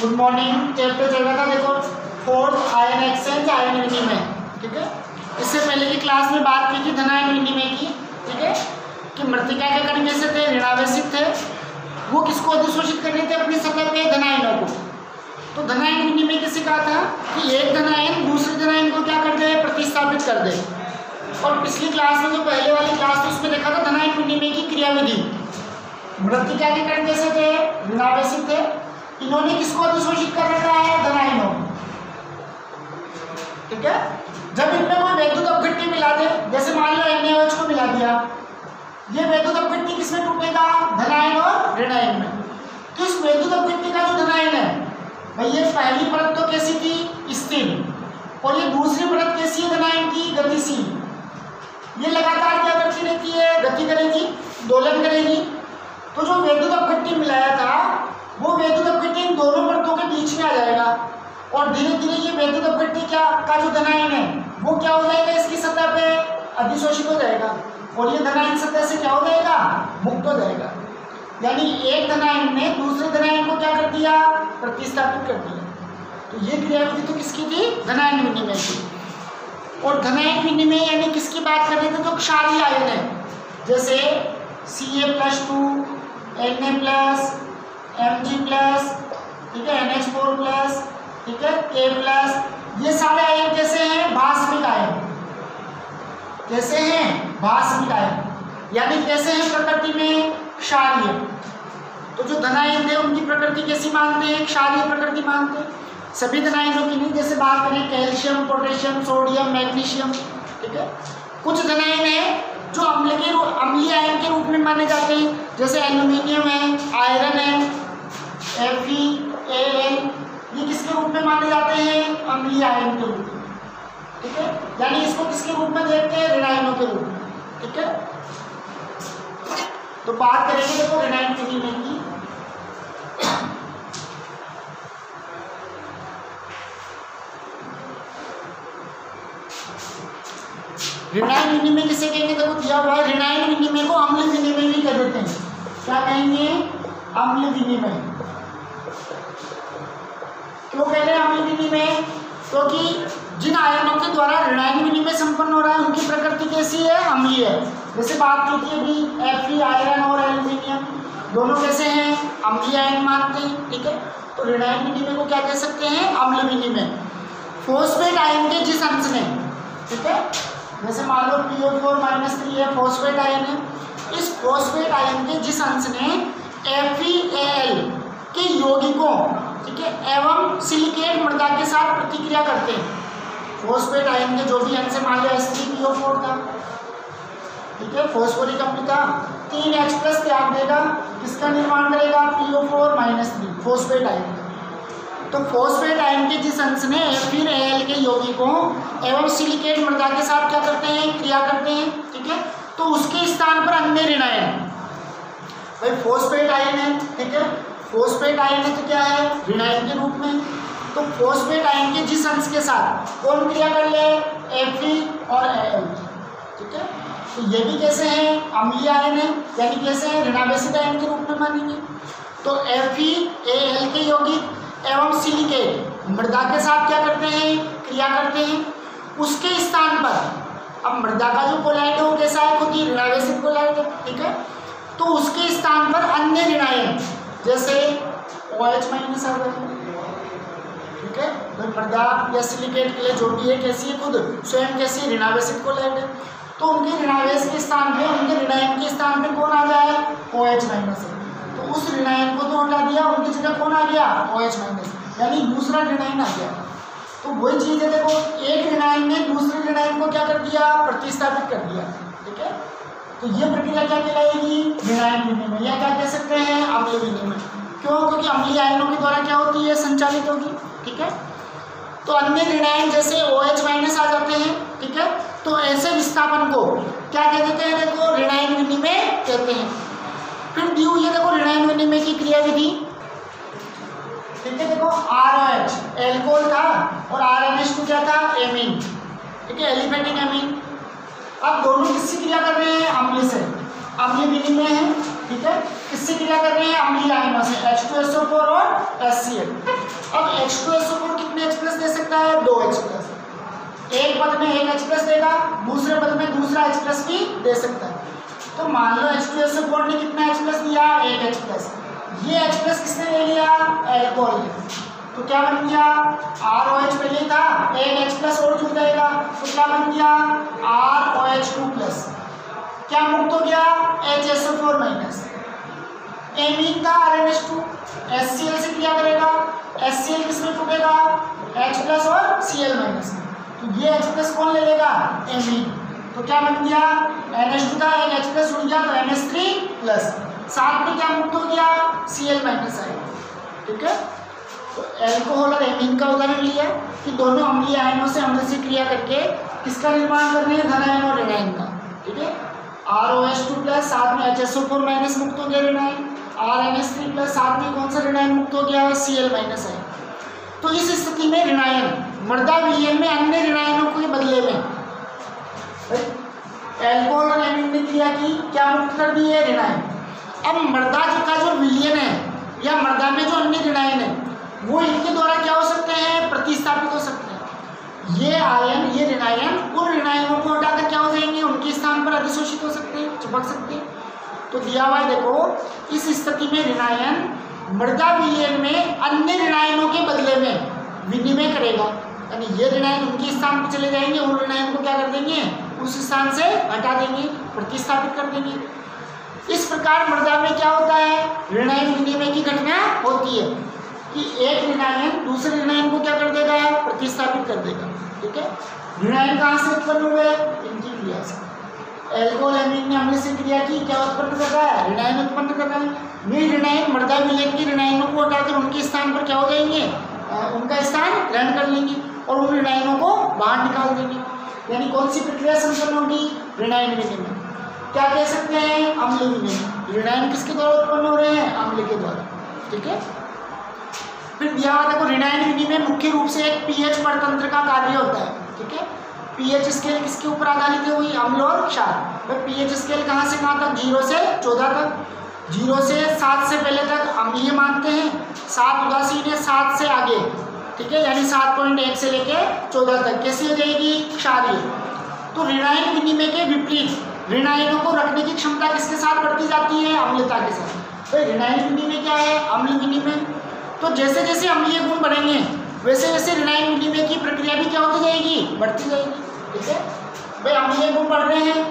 Good morning chapter चल रहा था, देखो फोर्थ आयन एक्सचेंज, आयन विनिमय। ठीक है, इससे पहले की क्लास में बात की थी धनायन विनिमय की। ठीक है, कि मृत्तिका के कण कैसे थे, ऋणावेशित थे, वो किसको अधिशोषित कर रहे थे अपनी सतह पे, धनायनों को। तो धनायन विनिमय किसे कहा था कि एक धनायन दूसरे धनायन को क्या कर दे, प्रतिस्थापित कर दे। और पिछली क्लास में जो पहले वाली क्लास थी उसमें देखा था धनायन विनिमय की क्रियाविधि। मृत्तिका के कण कैसे थे, ऋणावेशित थे, इन्होंने किसको अधिशोषित कर रखा है, धनायनों। ठीक है, जब इनमें कोई वैद्युत अपघट्य मिला दे, जैसे मान लो NaOH को मिला दिया, ये वैद्युत अपघट्य किसमें टूटेगा, धनायन और ऋणायन में। तो इस वैद्युत अपघट्य का जो धनायन है भाई, ये पहली परत तो कैसी थी, स्थिर, और ये दूसरी परत कैसी है धनायन की, गतिशील। ये लगातार क्या करती रहती है, गति करेगी, दोलन करेगी। तो जो वैद्युत अपघट्य मिलाया था वो वैद्युत अपघट्य इन दोनों परतों के बीच में आ जाएगा, और धीरे धीरे ये वैद्युत अपघट्य क्या का जो धनायन है वो क्या हो जाएगा, इसकी सतह पे अधिशोषित हो जाएगा, और ये धनायन सतह से क्या हो जाएगा, मुक्त हो जाएगा। यानी एक धनायन ने दूसरे धनायन को क्या कर दिया, प्रतिस्थापित कर दिया। तो ये क्रियाविधि तो किसकी थी, धनायन विनिमय की। और धनायन विनिमय यानी किसकी बात कर रहे थे, जो क्षारीय आयन है, जैसे Ca+2, Na+, Mg+, ठीक है, NH4+, ठीक है, K+, ये सारे आयन कैसे हैं, भास्मिक आयन। कैसे हैं, भास्मिक आयन, यानी कैसे हैं प्रकृति में, क्षारीय। तो जो धनायन थे उनकी प्रकृति कैसी मानते हैं, क्षारीय प्रकृति मानते हैं। सभी धनायनों की नहीं, जैसे बात करें कैल्शियम, पोटेशियम, सोडियम, मैग्नीशियम। ठीक है, कुछ धनायन है जो अम्लीय आयन के रूप में माने जाते हैं, जैसे एल्यूमिनियम है, आयरन है, FeAl, ये किसके रूप में माने जाते हैं, अम्लीय आयन के रूप में। ठीक है, यानी इसको किसके रूप में देखते हैं, ऋणायनों के रूप में। ठीक है, तो बात करेंगे देखो ऋणायन विनिमय की। ऋणायन विनिमय किसे कहेंगे, देखो दिया हुआ है, ऋणायन विनिमय को अम्ल विनिमय भी कह देते हैं। क्या कहेंगे, अम्ल विनिमय। क्यों कह रहे हैं अम्ल विनिमय, क्योंकि जिन आयनों के द्वारा ऋणायन विनिमय संपन्न हो रहा है उनकी प्रकृति कैसी है, अम्लीय है। जैसे बात की थी अभी Fe, आयरन और एल्यूमिनियम, दोनों कैसे हैं, अम्लीय आयन मानते हैं। ठीक है, तो ऋणायन विनिमय को क्या कह सकते हैं, अम्ल विनिमय। फॉस्फेट आयन के जिस अंश ने, ठीक है, जैसे मान लो PO4- है, फॉस्फेट आयन है, इस फॉस्फेट आयन के जिस अंश ने FeAl के यौगिकों, ठीक है, एवं सिलिकेट मृदा के साथ प्रतिक्रिया करते हैं। फॉस्फेट आयन के जो भी अंश, मान लो H3PO4 था, ठीक है, फॉस्फोरिक अम्ल था, 3H+ त्याग देगा, किसका निर्माण करेगा, PO4-3, फॉस्फेट आयन। तो फॉस्फेट आयन के जिस अंश ने FeAl के यौगिकों एवं सिलिकेट मृदा के साथ क्या करते हैं, क्रिया करते हैं। ठीक है, तो उसके स्थान पर अन्य ऋणायन, भाई फॉस्फेट आयन है, ठीक है, फॉस्फेट आयन है तो क्या है, ऋणायन के रूप में। तो फॉस्फेट आयन के जिस अंश के साथ कौन क्रिया कर ले, Fe और Al। ठीक है, तो ये भी कैसे हैं, अम्लीय आयन है, यानी कैसे हैं, ऋणावेशित आयन के रूप में मानेंगे। तो FeAl के यौगिक एवं सिलिकेट मृदा के साथ क्या करते हैं, क्रिया करते हैं। उसके स्थान पर, अब मृदा का जो कोलाइड है वो कैसा है, खुद ही ऋणावेशित कोलाइड है। ठीक है, तो उसके स्थान पर अन्य ऋणायन जैसे OH- आ गए। ठीक है, तो मृदा या सिलिकेट के लिए जो भी है कैसी है, खुद स्वयं कैसी, ऋणावेशित कोलाइड है। तो उनके ऋणावेश के स्थान पे, उनके ऋणायन के स्थान पे कौन आ जाए, OH-। तो उस ऋणायन को तो हटा दिया, उनकी जगह कौन आ गया, OH-, यानी दूसरा ऋणायन आ गया। तो वही चीज़ है, देखो एक ऋणायन ने दूसरे ऋणायन को क्या कर दिया, प्रतिस्थापित कर दिया। ठीक है, तो ये प्रक्रिया क्या कहलाएगी, ऋणायन विनिमय, या क्या कह सकते हैं, अम्ल विनिमय। क्यों, क्योंकि अम्लीय आयनों के द्वारा क्या होती है, संचालित होगी। ठीक है, तो अन्य ऋणायन जैसे OH- आ जाते हैं। ठीक है, तो ऐसे विस्थापन को क्या कह देते हैं, देखो ऋणायन विनिमय कहते हैं। फिर दी हुई है देखो ऋणायन विनिमय की क्रियाविधि। ठीक है, देखो ROH एल्कोहल था और RNH2 क्या था, एमीन। ठीक है, एलिफेटिक एमीन। अब दोनों किससे क्रिया कर रहे हैं, अम्ल से, अम्लीय विनिमय है। ठीक है, किससे क्रिया कर रहे हैं, अम्लीय आयनों से, H2SO4 और HCl। H2SO4 कितने H प्लस दे सकता है? 2 H प्लस। एक पद में एक H प्लस देगा, दूसरे पद में दूसरा H प्लस भी दे सकता है। तो मान लो H2SO4 ने कितना H प्लस दिया? 1 H प्लस। ये H प्लस किसने ले लिया? एल्कोहल ने। तो क्या बन गया? ROH पहले था, एक H प्लस और जुड़ जाएगा, तो क्या बन गया? ROH2 plus. क्या मुक्त हो गया? HSO4 minus. एमीन था RNH2, HCl से क्रिया करेगा, HCl किसमें टूटेगा? H प्लस और Cl माइनस में। तो ये H प्लस कौन ले लेगा? एमीन। तो क्या बन गया? NH2 था, एक H प्लस उड़ गया तो NH3 प्लस। साथ में क्या मुक्त हो गया? Cl माइनस आएगा। ठीक है, तो एल्कोहल और एमीन का उदाहरण लिया कि दोनों अम्लीय आयनों से अम्ल से क्रिया करके किसका निर्माण कर रहे हैं? धन आयन और ऋण आयन का। ठीक है, ROH2 प्लस, साथ में HSO4 माइनस मुक्त हो गया ऋण आयन, RNH3 प्लस, साथ में कौन सा ऋण आयन मुक्त हो गया? Cl minus ion. तो इस स्थिति में ऋण आयन मृदा विलयन में अन्य ऋण आयनों के बदले में एल्कोहल और एमीन ने क्रिया की, क्या मुक्त कर दिए? ऋण आयन। अब मृदा का जो विलयन है या मृदा में जो अन्य ऋण आयन है वो इनके द्वारा क्या हो सकते हैं? प्रतिस्थापित हो सकते हैं। ये आयन, ये ऋण आयन उन ऋण आयनों को हटाकर क्या हो जाएंगे? उनके स्थान पर अधिशोषित हो सकते हैं, चिपक सकते हैं। तो दिया हुआ है देखो, इस स्थिति में ऋण आयन मृदा विलयन में अन्य ऋण आयनों के बदले में विनिमय करेगा, यानी ये ऋण आयन उनके स्थान पर चले जाएंगे, उन ऋण आयन को क्या कर देंगे? उस स्थान से हटा देंगे, प्रतिस्थापित कर देंगे। इस प्रकार मृदा में क्या होता है? ऋण आयन विनिमय की घटना होती है कि एक ऋण आयन दूसरे ऋण आयन को क्या कर देगा? प्रतिस्थापित कर देगा। ठीक है, ऋण आयन कहाँ से उत्पन्न हुए? इनकी क्रिया से। एल्कोहल एमीन ने अम्ल से क्रिया की, क्या उत्पन्न कर रहा है? ऋण आयन उत्पन्न कर रहा है। ये ऋण आयन मृदा विलयन के ऋण आयनों को हटाकर उनके स्थान पर क्या हो जाएंगे? उनका स्थान ग्रहण कर लेंगे और उन ऋण आयनों को बाहर निकाल देंगे। यानी कौन सी प्रक्रिया संपन्न होगी? ऋण आयन विनिमय। क्या कह सकते हैं? अम्ल विनिमय। ऋण आयन किसके द्वारा उत्पन्न हो रहे हैं? अम्ल के द्वारा। ठीक है, फिर दिया हुआ देखो, ऋण आयन विनिमय मुख्य रूप से एक पीएच परतंत्र का कार्य होता है। ठीक है, पीएच स्केल किसके ऊपर आधारित है? वही अम्ल और क्षार। पीएच स्केल कहाँ से कहाँ तक? 0 से 14 तक। 0 से 7 से पहले तक अम्लीय मानते हैं, 7 उदासीन है, 7 से आगे। ठीक है, यानी 7.1 से लेके 14 तक कैसी हो जाएगी? क्षारीय। तो ऋण आयन विनिमय के विपरीत ऋण आयनों को रखने की क्षमता किसके साथ बढ़ती जाती है? अम्लता के साथ। तो ऋण आयन विनिमय क्या है? अम्ल विनिमय। तो जैसे जैसे अम्लीय गुण बढ़ेंगे वैसे वैसे ऋण आयन विनिमय की प्रक्रिया भी क्या होती जाएगी? बढ़ती जाएगी। ठीक है भाई, अम्लीय गुण बढ़ रहे हैं,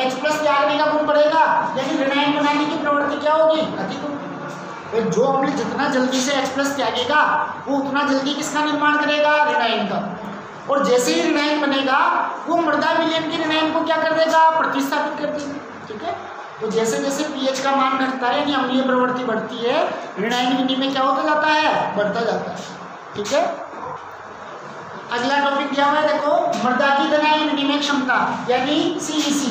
H प्लस त्यागने का गुण बढ़ेगा, लेकिन ऋण आयन बनाने की प्रवृत्ति क्या होगी? अधिक होगी। जो अम्ल जितना जल्दी से H प्लस त्यागेगा वो उतना जल्दी किसका निर्माण करेगा? ऋण आयन का। और जैसे ही ऋण आयन बनेगा वो मृदा विलयन के ऋण आयन को क्या कर देगा? प्रतिस्थापित कर देगा। ठीक है, तो जैसे जैसे पीएच का मान घटता है यानी अम्लीय प्रवृत्ति बढ़ती है, ऋण आयन विनिमय क्या होता जाता है? बढ़ता जाता है। ठीक है, अगला टॉपिक दिया हुआ है देखो, मृदा की धन आयन विनिमय क्षमता यानी CEC,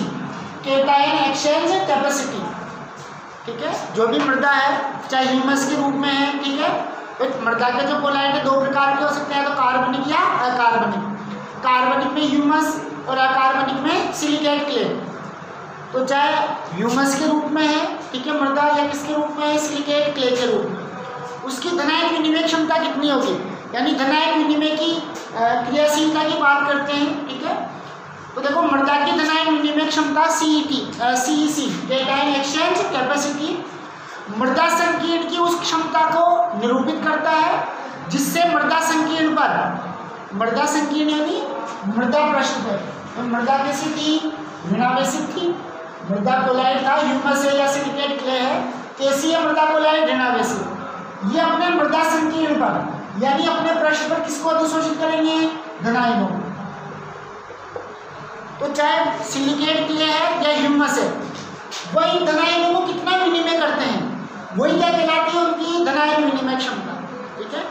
केटायन एक्सचेंज कैपेसिटी। ठीक है, जो भी मृदा है चाहे ह्यूमस के रूप में है, ठीक है, तो मृदा के जो कोलाइड है 2 प्रकार के हो सकते हैं, तो कार्बनिक या अकार्बनिक। कार्बनिक में ह्यूमस और अकार्बनिक में सिलिकेट क्ले। तो चाहे ह्यूमस के रूप में है, ठीक है, मृदा, या किसके रूप में है? सिलिकेट क्ले के रूप में। उसकी धन आयन विनिमय क्षमता कितनी होगी? यानी धन आयन विनिमय की क्रियाशीलता की बात करते हैं। ठीक है, तो देखो मृदा की धन आयन विनिमय क्षमता CEC, केटायन एक्सचेंज कैपेसिटी, मृदा संकीर्ण की उस क्षमता को निरूपित करता है जिससे मृदा संकीर्ण पर, मृदा संकीर्ण यानी मृदा पृष्ठ पर, तो मृदा कैसी थी? ऋणावेशित थी। मृदा कोलाइड था, ह्यूमस है या सिलिकेट क्ले है, कैसी है मृदा कोलाइड? ऋणावेशित। ये अपने मृदा संकीर्ण पर यानी अपने पृष्ठ पर किसको अधिशोषित करेंगे? धन आयनों को। तो चाहे सिलिकेट क्ले है या ह्यूमस है, वही धन आयनों को कितना विनिमय करते हैं, वही क्या कहलाती है? उनकी धन आयन विनिमय क्षमता। ठीक है,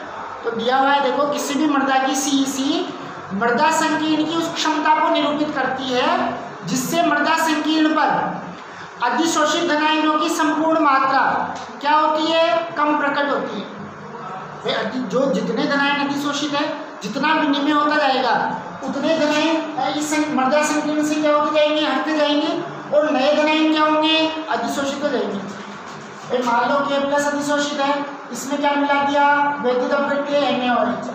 तो दिया हुआ है देखो, किसी भी मृदा की CEC मृदा संकीर्ण की उस क्षमता को निरूपित करती है जिससे मृदा संकीर्ण पर अधिशोषित धन आयनों की संपूर्ण मात्रा क्या होती है? कम प्रकट होती है। जो जितने धन आयन अधिशोषित है, जितना विनिमय होता जाएगा उतने धन आयन इस मृदा संकीर्ण से क्या होते जाएंगे? हटते जाएंगे, और नए धन आयन क्या होंगे? अधिशोषित हो जाएंगे। मान लो K+ अधिशोषित है, इसमें क्या मिला दिया, वैद्युत अपघट्य NaOH,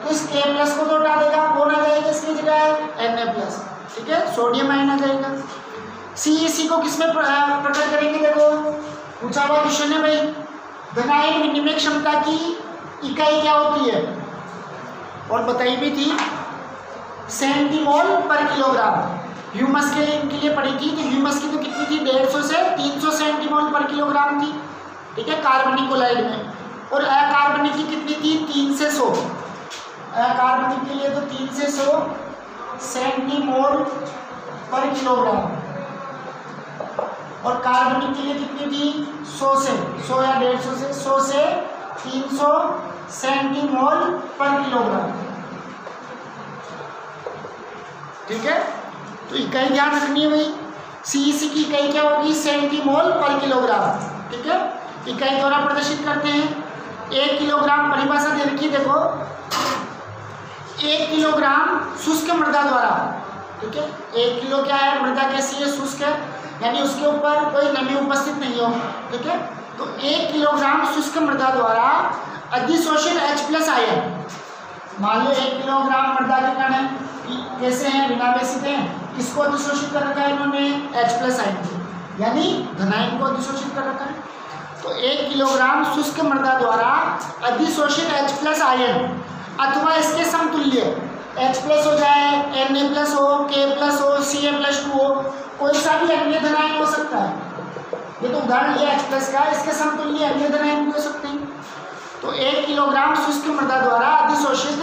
तो इस K प्लस को तो हटा देगा, कौन आ जाएगा इसकी जगह Na प्लस, ठीक है, सोडियम आयन आ जाएगा। CEC को किसमें प्रकट करेंगे, देखो पूछा हुआ क्वेश्चन है भाई, धनायन विनिमय क्षमता की इकाई क्या होती है, और बताई भी थी सेंटीमोल पर किलोग्राम। ह्यूमस के लिए इनके लिए पड़ी थी, तो ह्यूमस की तो कितनी थी, 150 से 300 सेंटीमोल पर किलोग्राम थी, ठीक है, कार्बनिक क्लोराइड में। और अकार्बनिक की कितनी थी, 3 से 100, अकार्बनिक के लिए तो 3 से 100 सेंटीमोल पर किलोग्राम, और कार्बनिक के लिए कितनी थी, 100 से 100 या 150 से 100 से 300 सेंटीमोल पर किलोग्राम, ठीक है। तो इकाई ध्यान रखनी है भाई, CEC की इकाई क्या होगी, सेंटीमोल पर किलोग्राम, ठीक है। इकाई द्वारा प्रदर्शित करते हैं। 1 किलोग्राम परिभाषा दे रखी, देखो 1 किलोग्राम शुष्क मृदा द्वारा, ठीक है, 1 किलो क्या है, मृदा कैसी है, शुष्क है, यानी उसके ऊपर कोई नमी उपस्थित नहीं हो, ठीक है। तो 1 किलोग्राम शुष्क मृदा द्वारा अधिशोषित H+ आयन, मान लो 1 किलोग्राम मृदा के कण है, कैसे हैं, ऋणावेशित हैं, किसको अधिशोषित कर रखा है इन्होंने, H+ आयन को, यानी धनायन को अधिशोषित कर रखा है। तो 1 किलोग्राम शुष्क मृदा द्वारा अधिशोषित H+ आयन अथवा इसके समतुल्य H+ हो जाए, Na+ हो, K+ हो, Ca+2 हो, कोई सा भी अन्य धनायन हो सकता है। ये तो उदाहरण लिया H+ का, इसके समतुल्य अन्य धनायन भी हो सकते हैं। तो 1 किलोग्राम शुष्क मृदा द्वारा अधिशोषित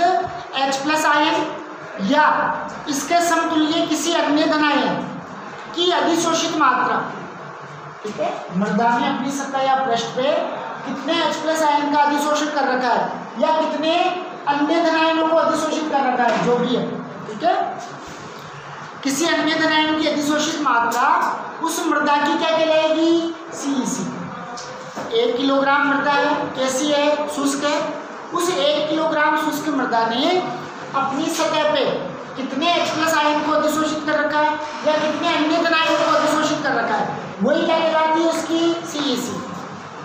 H+ आयन या इसके समतुल्य किसी अन्य धनायन की अधिशोषित मात्रा, ठीक है, मृदा ने अपनी सतह या पृष्ठ पे कितने H+ आयन का अधिशोषित कर रखा है, या कितने अन्य धनायनों को अधिशोषित कर रखा है, जो भी है, ठीक है, किसी अन्य धनायन की अधिशोषित मात्रा उस मृदा की क्या कहलाएगी, CEC। 1 किलोग्राम मृदा है, कैसी है, शुष्क है, उस 1 किलोग्राम शुष्क मृदा ने अपनी सतह पे कितने H+ आयन को अधिशोषित कर रखा है, या कितने अन्य धनायनों को अधिशोषित कर रखा है, वही क्या कहलाती है उसकी CEC,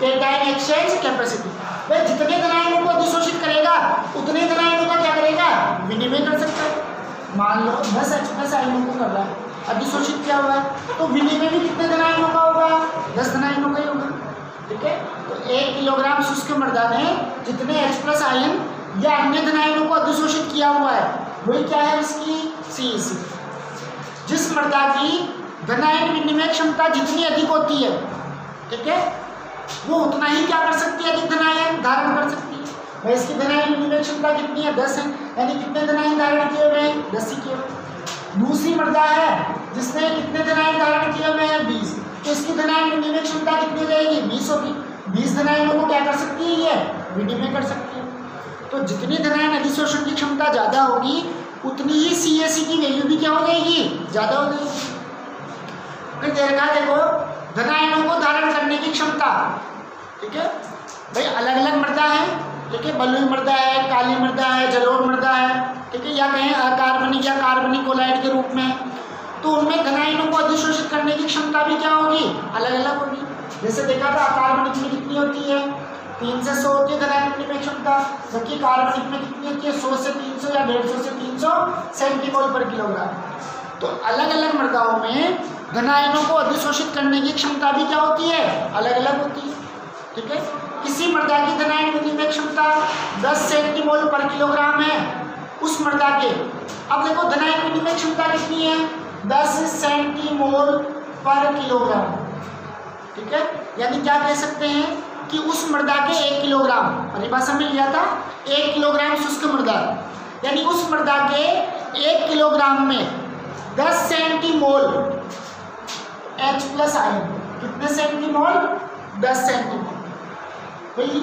कैटायन एक्सचेंज कैपेसिटी। वह जितने धनायनों को अधिशोषित करेगा उतने धनायनों का क्या करेगा, विनिमय कर सकता है। मान लो 10 H+ आयनों को कर रहा है, अधिशोषित किया हुआ है, तो विनिमय भी कितने धनायनों का होगा, 10 धनायनों का ही होगा, ठीक है। तो 1 किलोग्राम शुष्क मृदा ने जितने H+ आयन या अन्य धनायनों को अधिशोषित किया हुआ है, वही क्या है उसकी CEC। जिस मृदा की धनायन विनिमय क्षमता जितनी अधिक होती है, ठीक है, वो उतना ही क्या कर सकती है, अधिक धनायन धारण कर सकती है। भाई इसकी धनायन विनिमय क्षमता कितनी है, 10 है, यानी कितने धनायन धारण किए हुए हैं, 10 ही किए हुए। दूसरी मृदा है जिसने कितने धनायन धारण किए हुए हैं, 20, तो इसकी धनायन विनिमय क्षमता कितनी हो जाएगी, 20 होगी। 20 धनायनों को क्या कर सकती है, ये विनिमय कर सकती है। तो जितनी धनायन अधिशोषण की क्षमता ज़्यादा होगी उतनी ही CEC की वैल्यू भी क्या हो जाएगी, ज़्यादा हो जाएगी। फिर देखो धनायनों को धारण करने की क्षमता, ठीक है, भाई अलग अलग मृदा है, ठीक है, बलुई मृदा है, काली मृदा है, जलोढ़ मृदा है, ठीक है, या कहें अकार्बनिक या कार्बनिक क्लोराइड के रूप में, तो उनमें धनायनों को अधिशोषित करने की क्षमता भी क्या होगी, अलग अलग होगी। जैसे देखा था अकार्बनिक में कितनी होती है, 3 से 100 होती है धनायन विनिमय क्षमता, जबकि कार्बनिक में कितनी होती है, 100 से 300 या 150 से 300 सेंटीमोल पर किलोग्राम। तो अलग अलग मृदाओं में धनायनों को अधिशोषित करने की क्षमता भी क्या होती है, अलग अलग होती है, ठीक है। किसी मृदा की धनायन विनिमय क्षमता 10 सेंटीमोल पर किलोग्राम है, उस मृदा के, अब देखो धनायन विनिमय क्षमता कितनी है, 10 सेंटीमोल पर किलोग्राम, ठीक है, यानी क्या कह सकते हैं कि उस मृदा के 1 किलोग्राम, परिभाषा में लिया था 1 किलोग्राम शुष्क मृदा, यानी उस मृदा के 1 किलोग्राम में 10 सेंटीमोल H+ आयन, कितने सेंटीमोल, 10 सेंटीमोल, भाई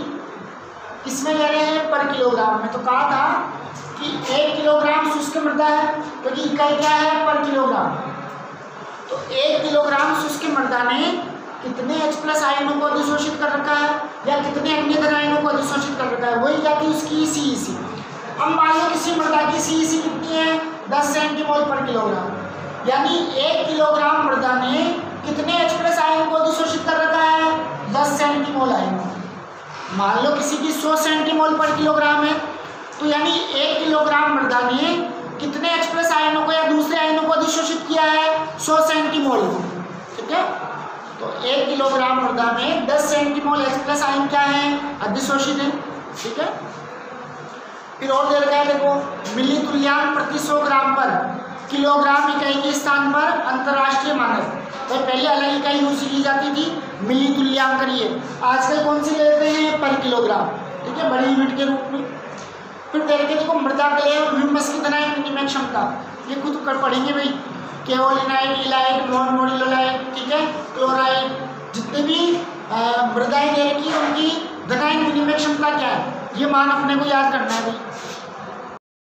किसमें ले रहे हैं, पर किलोग्राम में। तो कहा था कि 1 किलोग्राम शुष्क मृदा है, क्योंकि इकाई क्या है, पर किलोग्राम। तो 1 किलोग्राम शुष्क मृदा ने कितने H+ आयनों को अधिशोषित कर रखा है, या कितने अन्य धनायनों को अधिशोषित कर रखा है, वही क्या थी उसकी CEC। अब मान लो किसी मृदा की CEC कितनी है, 10 सेंटीमोल पर किलोग्राम, यानी 1 किलोग्राम मृदा ने कितने H+ आयन को अधिशोषित कर रखा है, 10 सेंटीमोल आयन, मान लो किसी की 100 सेंटीमोल पर किलोग्राम है, तो यानी 1 किलोग्राम मृदा ने कितने H+ आयनों को या दूसरे आयनों को अधिशोषित किया है? 100 सेंटीमोल। ठीक है, तो 1 किलोग्राम मृदा में 10 सेंटीमोल H+ आयन क्या है? अधिशोषित है। ठीक है, फिर और दे रखा है देखो, मिली तुल्यांक प्रति 100 ग्राम पर किलोग्राम इकाई के स्थान पर अंतरराष्ट्रीय मानक। तो पहले अलग इकाई यूज की जाती थी, मिली तुल्यांक करिए, आजकल कौन सी लेते हैं? पर किलोग्राम। ठीक है, बड़ी यूनिट के रूप में। फिर देखो मृदा के लिए ह्यूमस की धनायन विनिमय क्षमता, ये खुद कर पढ़ेंगे भाई, केओलिनाइट, इलाइट, मोनोमोडिलोलाइट, ठीक है, क्लोराइड, जितने भी मृदाएं दे रखी है उनकी धनायन विनिमय क्षमता क्या है, ये मान अपने को याद करना है भाई।